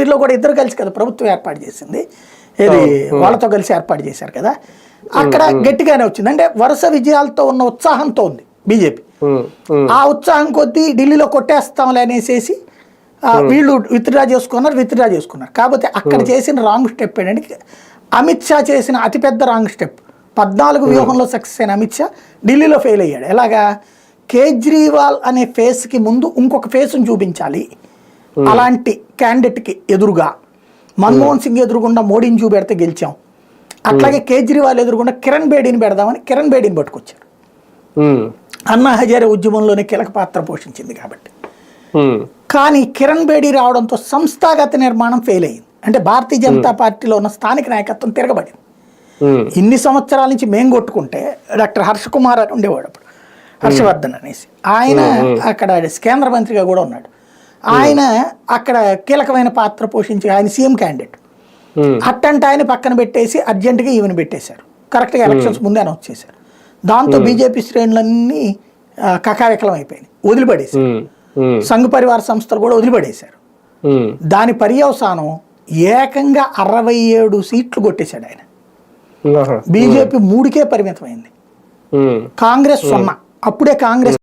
కాశ్మీర్లో కూడా ఇద్దరు కలిసి కదా ప్రభుత్వం ఏర్పాటు చేసింది, ఇది వాళ్ళతో కలిసి ఏర్పాటు చేశారు కదా, అక్కడ గట్టిగానే వచ్చింది. అంటే వరుస విజయాలతో ఉన్న ఉత్సాహంతో ఉంది బీజేపీ. ఆ ఉత్సాహం కొద్దీ ఢిల్లీలో కొట్టేస్తాంలే అనేసి వీళ్ళు విత్డ్రా చేసుకున్నారు. కాకపోతే అక్కడ చేసిన రాంగ్ స్టెప్ ఏంటంటే అమిత్ షా చేసిన అతిపెద్ద రాంగ్ స్టెప్. 14 వ్యూహంలో సక్సెస్ అయిన అమిత్ షా ఢిల్లీలో ఫెయిల్ అయ్యాడు. ఎలాగా, కేజ్రీవాల్ అనే ఫేస్కి ముందు ఇంకొక ఫేస్ని చూపించాలి, అలాంటి క్యాండిడేట్కి ఎదురుగా మన్మోహన్ సింగ్ ఎదురుగుండా మోడీని చూపెడితే గెలిచాం, అట్లాగే కేజ్రీవాల్ ఎదురుగుండా కిరణ్ బేడీని పెడదామని కిరణ్ బేడీని పట్టుకొచ్చారు. అన్నా హజారే ఉద్యమంలోనే కీలక పాత్ర పోషించింది కాబట్టి. కానీ కిరణ్ బేడీ రావడంతో సంస్థాగత నిర్మాణం ఫెయిల్ అయింది. అంటే భారతీయ జనతా పార్టీలో ఉన్న స్థానిక నాయకత్వం తిరగబడింది. ఇన్ని సంవత్సరాల నుంచి మేము కొట్టుకుంటే డాక్టర్ హర్ష కుమార్ అని ఉండేవాడు అప్పుడు, హర్షవర్ధన్ అనేసి, ఆయన అక్కడ కేంద్ర మంత్రిగా కూడా ఉన్నాడు. ఆయన అక్కడ కీలకమైన పాత్ర పోషించి ఆయన సీఎం క్యాండిడేట్. అట్టంటే ఆయన పక్కన పెట్టేసి అర్జెంటుగా ఈవెన్ పెట్టేశారు. కరెక్ట్గా ఎలక్షన్స్ ముందే అనౌన్స్ చేశారు. దాంతో బీజేపీ శ్రేణులన్నీ కకావికలం అయిపోయినాయి, వదిలిపడేశారు. సంఘ్ పరివార సంస్థలు కూడా వదిలిపడేశారు. దాని పర్యవసానం ఏకంగా 67 సీట్లు కొట్టేశాడు ఆయన. బీజేపీ 3కే పరిమితమైంది, కాంగ్రెస్ 0. అప్పుడే కాంగ్రెస్